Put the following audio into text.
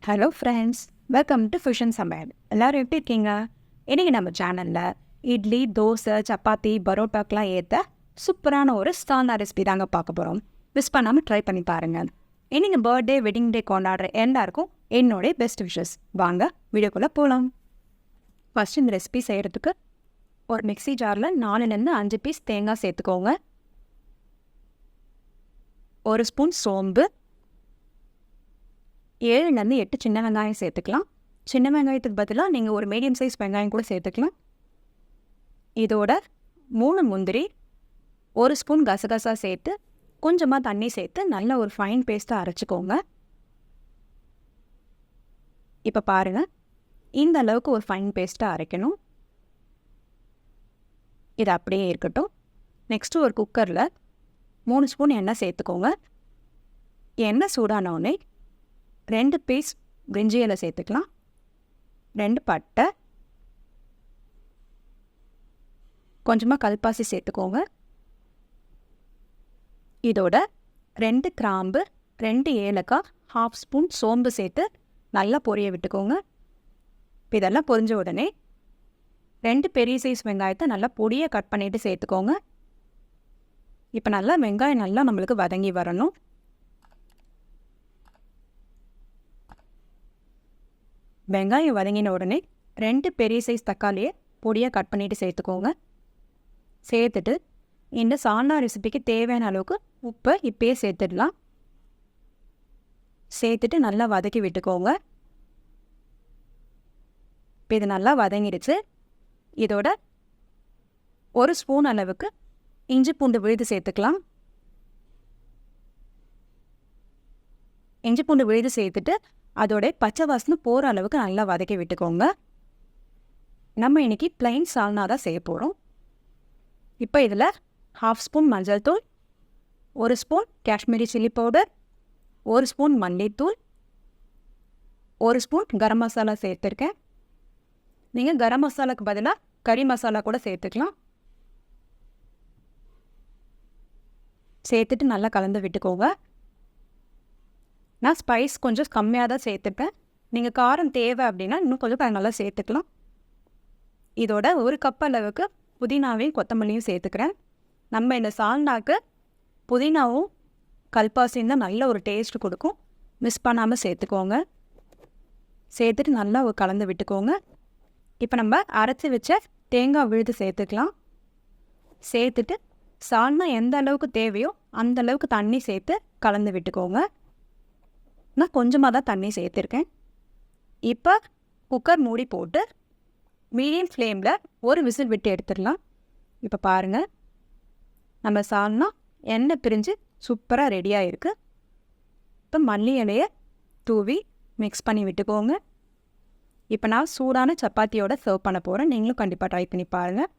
Hello friends, welcome to fusion சமையல். எல்லோரும் எப்படி இருக்கீங்க? இன்றைக்கி நம்ம சேனலில் இட்லி, தோசை, சப்பாத்தி, பரோட்டாக்கெலாம் ஏற்ற சூப்பரான ஒரு சால்னா ரெசிபி தாங்க பார்க்க போகிறோம். மிஸ் பண்ணாமல் ட்ரை பண்ணி பாருங்கள். இன்றைக்கி பர்த்டே, வெட்டிங் டே கொண்டாடுற எல்லாருக்கும் என்னோடைய பெஸ்ட் விஷஸ். வாங்க வீடியோக்குள்ளே போகலாம். ஃபஸ்ட்டு இந்த ரெசிபி செய்கிறதுக்கு ஒரு மிக்ஸி ஜாரில் 4-5 பீஸ் தேங்காய் சேர்த்துக்கோங்க. 1 ஸ்பூன் சோம்பு, 7-8 சின்ன வெங்காயம் சேர்த்துக்கலாம். சின்ன வெங்காயத்துக்கு பதிலாக நீங்கள் ஒரு மீடியம் சைஸ் வெங்காயம் கூட சேர்த்துக்கலாம். இதோட 3 முந்திரி, 1 ஸ்பூன் கசகசா சேர்த்து கொஞ்சமாக தண்ணி சேர்த்து நல்ல ஒரு ஃபைன் பேஸ்ட்டாக அரைச்சிக்கோங்க. இப்போ பாருங்கள், இந்த அளவுக்கு ஒரு ஃபைன் பேஸ்ட்டாக அரைக்கணும். இது அப்படியே இருக்கட்டும். நெக்ஸ்ட்டு ஒரு குக்கரில் 3 ஸ்பூன் எண்ணெய் சேர்த்துக்கோங்க. எண்ணெய் சூடானவுடனே 2 பீஸ் பிரிஞ்சி இலை சேர்த்துக்கலாம். 2 பட்டை, கொஞ்சமாக கல்பாசி சேர்த்துக்கோங்க. இதோட 2 கிராம்பு, 2 ஏலக்காய், 1/2 ஸ்பூன் சோம்பு சேர்த்து நல்லா பொரிய விட்டுக்கோங்க. இப்போ இதெல்லாம் பொரிஞ்ச உடனே 2 பெரிய சைஸ் வெங்காயத்தை நல்லா பொடியை கட் பண்ணிவிட்டு சேர்த்துக்கோங்க. இப்போ நல்லா வெங்காயம் நல்லா நம்மளுக்கு வதங்கி வரணும். வெங்காயம் வதங்கின உடனே 2 பெரிய சைஸ் தக்காளியை பொடியாக கட் பண்ணிவிட்டு சேர்த்துக்கோங்க. சேர்த்துட்டு இந்த சால்னா ரெசிபிக்கு தேவையான அளவுக்கு உப்பை இப்பயே சேர்த்துடலாம். சேர்த்துட்டு நல்லா வதக்கி விட்டுக்கோங்க. இப்போ இது நல்லா வதங்கிடுச்சு. இதோட 1 ஸ்பூன் அளவுக்கு இஞ்சி பூண்டு விழுது சேர்த்துக்கலாம். இஞ்சி பூண்டு விழுது சேர்த்துட்டு அதோட பச்சை வாசனை போகிற அளவுக்கு நல்லா வதக்கி விட்டுக்கோங்க. நம்ம இன்றைக்கி ப்ளைன் சால்னா தான் செய்ய போகிறோம். இப்போ இதில் 1/2 ஸ்பூன் மஞ்சள் தூள், 1 spoon Kashmiri chilli powder, 1 spoon மல்லித்தூள், 1 ஸ்பூன் கரம் மசாலா சேர்த்துருக்கேன். நீங்கள் கரம் மசாலாவுக்கு பதிலாக கறி மசாலா கூட சேர்த்துக்கலாம். சேர்த்துட்டு நல்லா கலந்து விட்டுக்கோங்க. நான் ஸ்பைஸ் கொஞ்சம் கம்மியாக தான் சேர்த்துப்பேன். நீங்கள் காரம் தேவை அப்படின்னா இன்னும் கொஞ்சம் நல்லா சேர்த்துக்கலாம். இதோட 1 கப் அளவுக்கு புதினாவையும் கொத்தமல்லியும் சேர்த்துக்கிறேன். நம்ம இந்த சால்னாக்கு புதினாவும் கல்பாசியும் தான் நல்ல ஒரு டேஸ்ட் கொடுக்கும். மிஸ் பண்ணாமல் சேர்த்துக்கோங்க. சேர்த்துட்டு நல்லா கலந்து விட்டுக்கோங்க. இப்போ நம்ம அரைச்சி வச்ச தேங்காய் விழுது சேர்த்துக்கலாம். சேர்த்துட்டு சால்னா எந்த அளவுக்கு தேவையோ அந்த அளவுக்கு தண்ணி சேர்த்து கலந்து விட்டுக்கோங்க. நான் கொஞ்சமாக தான் தண்ணி சேர்த்துருக்கேன். இப்போ குக்கர் மூடி போட்டு மீடியம் ஃப்ளேமில் ஒரு விசில் விட்டு எடுத்துடலாம். இப்போ பாருங்கள், நம்ம சால்னா எண்ணெய் பிரிஞ்சு சூப்பராக ரெடியாக இருக்குது. இப்போ மல்லி இலையை தூவி மிக்ஸ் பண்ணி விட்டுக்கோங்க. இப்போ நான் சூடான சப்பாத்தியோட சர்வ் பண்ண போகிறேன். நீங்களும் கண்டிப்பாக ட்ரை பண்ணி பாருங்கள்.